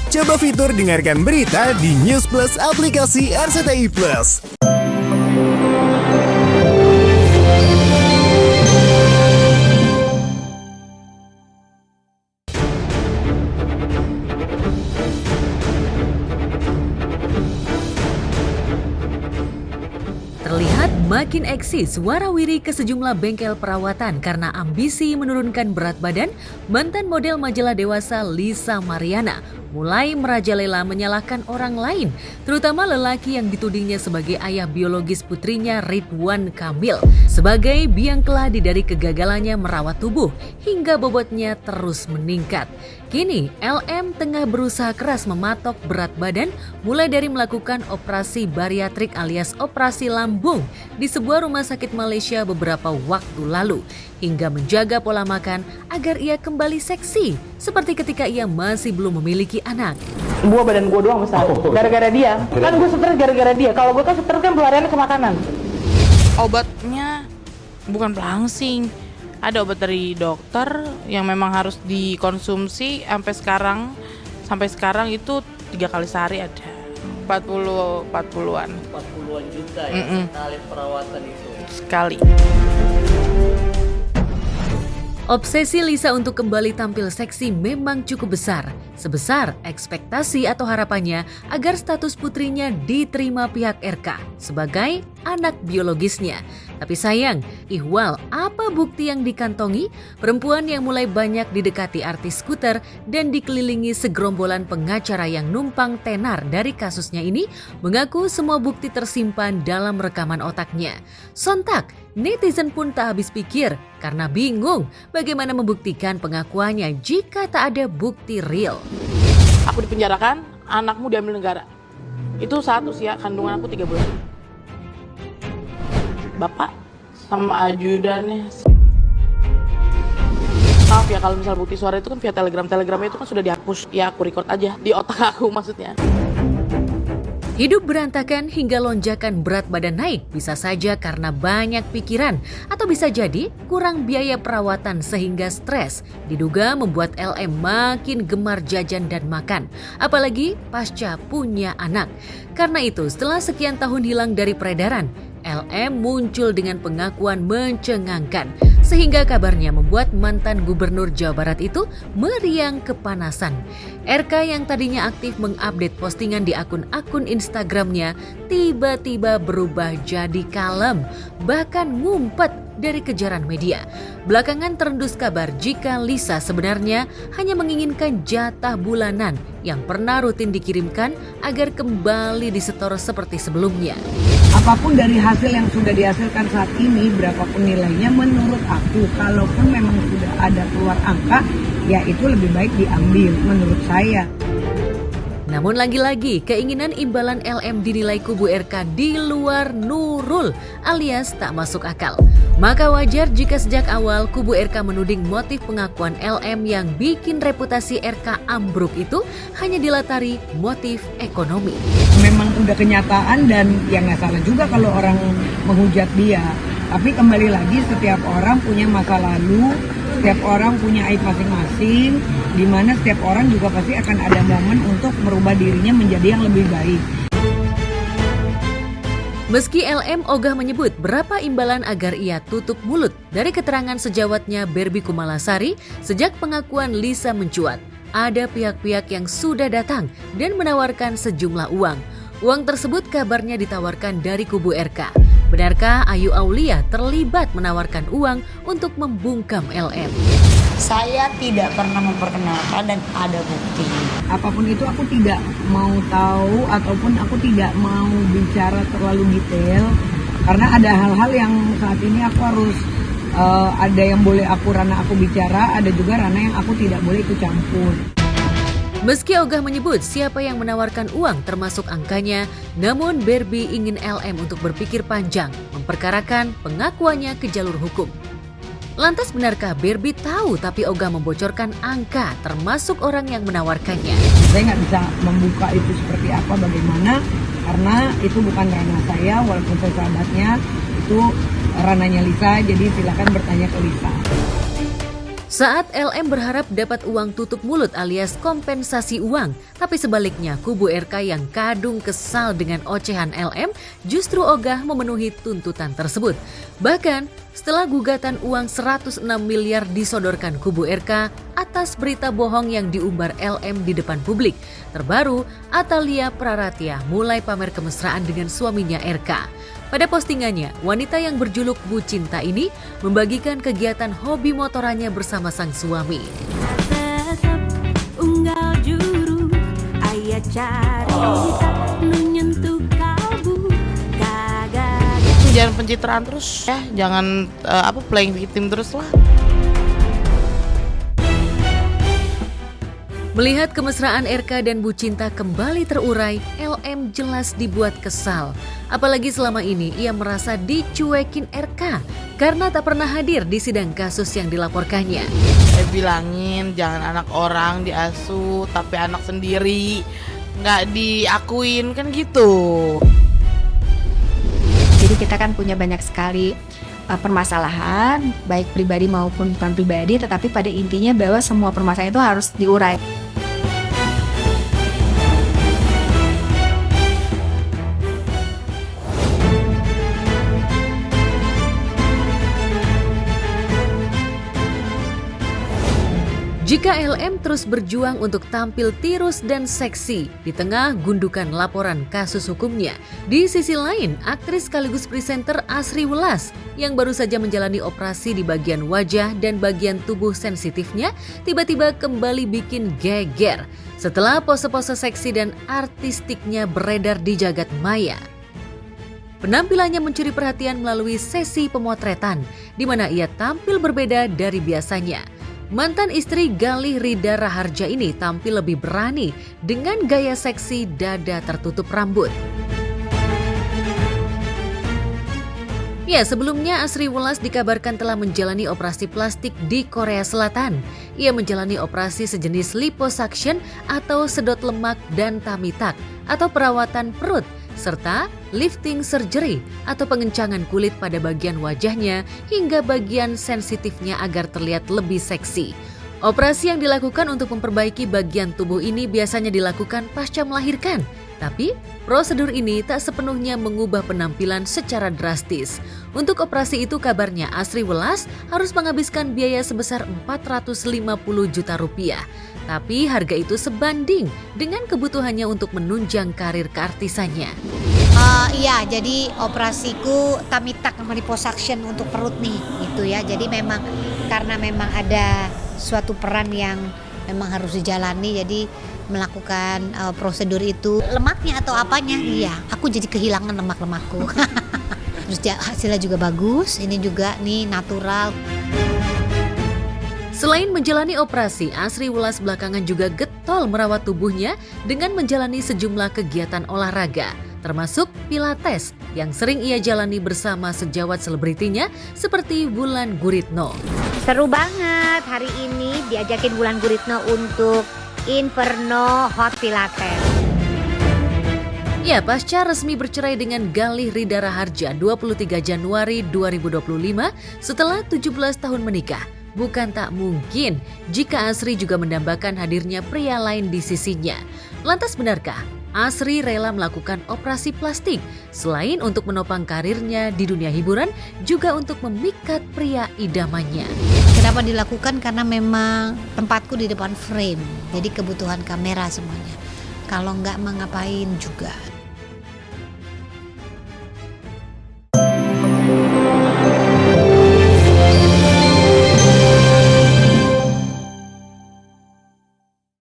Coba fitur dengarkan berita di News Plus aplikasi RCTI Plus. Terlihat makin eksis warawiri ke sejumlah bengkel perawatan karena ambisi menurunkan berat badan, mantan model majalah dewasa Lisa Mariana mulai merajalela menyalahkan orang lain, terutama lelaki yang ditudingnya sebagai ayah biologis putrinya Ridwan Kamil, sebagai biang keladi dari kegagalannya merawat tubuh hingga bobotnya terus meningkat. Kini, LM tengah berusaha keras mematok berat badan mulai dari melakukan operasi bariatrik alias operasi lambung di sebuah rumah sakit Malaysia beberapa waktu lalu, hingga menjaga pola makan agar ia kembali seksi seperti ketika ia masih belum memiliki anak. Badan gue doang besar, gara-gara dia. Kan gue stres gara-gara dia. Kalau gue kan stres kan pelariannya ke makanan. Obatnya bukan pelangsing. Ada obat dari dokter yang memang harus dikonsumsi sampai sekarang itu 3 kali sehari ada. 40-an. 40-an juta ya sekali perawatan itu. Sekali. Obsesi Lisa untuk kembali tampil seksi memang cukup besar, sebesar ekspektasi atau harapannya agar status putrinya diterima pihak RK sebagai anak biologisnya. Tapi sayang, ihwal apa bukti yang dikantongi? Perempuan yang mulai banyak didekati artis skuter dan dikelilingi segerombolan pengacara yang numpang tenar dari kasusnya ini mengaku semua bukti tersimpan dalam rekaman otaknya. Sontak, netizen pun tak habis pikir karena bingung bagaimana membuktikan pengakuannya jika tak ada bukti real. Aku dipenjarakan, anakmu diambil negara. Itu satu sih ya, kandungan aku 3 bulan. Bapak sama ajudannya. Maaf ya kalau misal bukti suara itu kan via telegramnya itu kan sudah dihapus. Ya aku record aja di otak aku maksudnya. Hidup berantakan hingga lonjakan berat badan naik bisa saja karena banyak pikiran atau bisa jadi kurang biaya perawatan sehingga stres. Diduga membuat LM makin gemar jajan dan makan, apalagi pasca punya anak. Karena itu setelah sekian tahun hilang dari peredaran, LM muncul dengan pengakuan mencengangkan sehingga kabarnya membuat mantan gubernur Jawa Barat itu meriang kepanasan. RK yang tadinya aktif mengupdate postingan di akun-akun Instagramnya tiba-tiba berubah jadi kalem, bahkan ngumpet dari kejaran media. Belakangan terendus kabar jika Lisa sebenarnya hanya menginginkan jatah bulanan yang pernah rutin dikirimkan agar kembali disetor seperti sebelumnya. Apapun dari hasil yang sudah dihasilkan saat ini, berapapun nilainya, menurut aku, kalaupun memang sudah ada keluar angka, ya itu lebih baik diambil menurut saya. Namun lagi-lagi keinginan imbalan LM dinilai kubu RK di luar nurul alias tak masuk akal. Maka wajar jika sejak awal kubu RK menuding motif pengakuan LM yang bikin reputasi RK ambruk itu hanya dilatari motif ekonomi. Memang udah kenyataan dan ya nggak salah juga kalau orang menghujat dia. Tapi kembali lagi setiap orang punya masa lalu, setiap orang punya aib masing-masing, di mana setiap orang juga pasti akan ada momen untuk merubah dirinya menjadi yang lebih baik. Meski LM ogah menyebut berapa imbalan agar ia tutup mulut dari keterangan sejawatnya Barbie Kumalasari sejak pengakuan Lisa mencuat, ada pihak-pihak yang sudah datang dan menawarkan sejumlah uang. Uang tersebut kabarnya ditawarkan dari kubu RK. Benarkah Ayu Aulia terlibat menawarkan uang untuk membungkam LM? Saya tidak pernah memperkenalkan dan ada bukti. Apapun itu aku tidak mau tahu ataupun aku tidak mau bicara terlalu detail karena ada hal-hal yang saat ini aku harus ada yang boleh ranah aku bicara, ada juga ranah yang aku tidak boleh ikut campur. Meski ogah menyebut siapa yang menawarkan uang termasuk angkanya, namun Barbie ingin LM untuk berpikir panjang, memperkarakan pengakuannya ke jalur hukum. Lantas benarkah Barbie tahu tapi ogah membocorkan angka termasuk orang yang menawarkannya? Saya nggak bisa membuka itu seperti apa, bagaimana, karena itu bukan ranah saya, walaupun saya sahabatnya, itu ranahnya Lisa, jadi silakan bertanya ke Lisa. Saat LM berharap dapat uang tutup mulut alias kompensasi uang, tapi sebaliknya kubu RK yang kadung kesal dengan ocehan LM justru ogah memenuhi tuntutan tersebut. Bahkan setelah gugatan uang 106 miliar disodorkan kubu RK atas berita bohong yang diumbar LM di depan publik, terbaru Atalia Praratia mulai pamer kemesraan dengan suaminya RK. Pada postingannya, wanita yang berjuluk Bu Cinta ini membagikan kegiatan hobi motorannya bersama sang suami. Jangan pencitraan terus ya, jangan playing victim terus lah. Melihat kemesraan RK dan Bu Cinta kembali terurai, LM jelas dibuat kesal. Apalagi selama ini ia merasa dicuekin RK karena tak pernah hadir di sidang kasus yang dilaporkannya. Saya bilangin jangan anak orang diasuh, tapi anak sendiri nggak diakuin kan gitu. Jadi kita kan punya banyak sekali permasalahan, baik pribadi maupun bukan pribadi, tetapi pada intinya bahwa semua permasalahan itu harus diurai. Jika LM terus berjuang untuk tampil tirus dan seksi di tengah gundukan laporan kasus hukumnya, di sisi lain aktris sekaligus presenter Asri Welas yang baru saja menjalani operasi di bagian wajah dan bagian tubuh sensitifnya tiba-tiba kembali bikin geger setelah pose-pose seksi dan artistiknya beredar di jagat maya. Penampilannya mencuri perhatian melalui sesi pemotretan di mana ia tampil berbeda dari biasanya. Mantan istri Galih Rida Raharja ini tampil lebih berani dengan gaya seksi dada tertutup rambut. Ya, sebelumnya Asri Welas dikabarkan telah menjalani operasi plastik di Korea Selatan. Ia menjalani operasi sejenis liposuction atau sedot lemak dan tummy tuck atau perawatan perut, serta lifting surgery atau pengencangan kulit pada bagian wajahnya hingga bagian sensitifnya agar terlihat lebih seksi. Operasi yang dilakukan untuk memperbaiki bagian tubuh ini biasanya dilakukan pasca melahirkan. Tapi, prosedur ini tak sepenuhnya mengubah penampilan secara drastis. Untuk operasi itu kabarnya Asri Welas harus menghabiskan biaya sebesar 450 juta rupiah. Tapi harga itu sebanding dengan kebutuhannya untuk menunjang karir keartisannya. Iya, jadi operasiku tummy tuck sama liposuction untuk perut nih, gitu ya. Jadi memang karena memang ada suatu peran yang memang harus dijalani, jadi melakukan prosedur itu. Lemaknya atau apanya, iya, aku jadi kehilangan lemak-lemakku. Terus hasilnya juga bagus, ini juga nih natural. Selain menjalani operasi, Asri Welas belakangan juga getol merawat tubuhnya dengan menjalani sejumlah kegiatan olahraga, termasuk pilates yang sering ia jalani bersama sejawat selebritinya seperti Wulan Guritno. Seru banget hari ini diajakin Wulan Guritno untuk Inferno Hot Pilates. Ya, pasca resmi bercerai dengan Galih Rida Raharja 23 Januari 2025 setelah 17 tahun menikah. Bukan tak mungkin jika Asri juga mendambakan hadirnya pria lain di sisinya. Lantas benarkah Asri rela melakukan operasi plastik selain untuk menopang karirnya di dunia hiburan, juga untuk memikat pria idamannya? Kenapa dilakukan? Karena memang tempatku di depan frame, jadi kebutuhan kamera semuanya. Kalau nggak mau ngapain juga.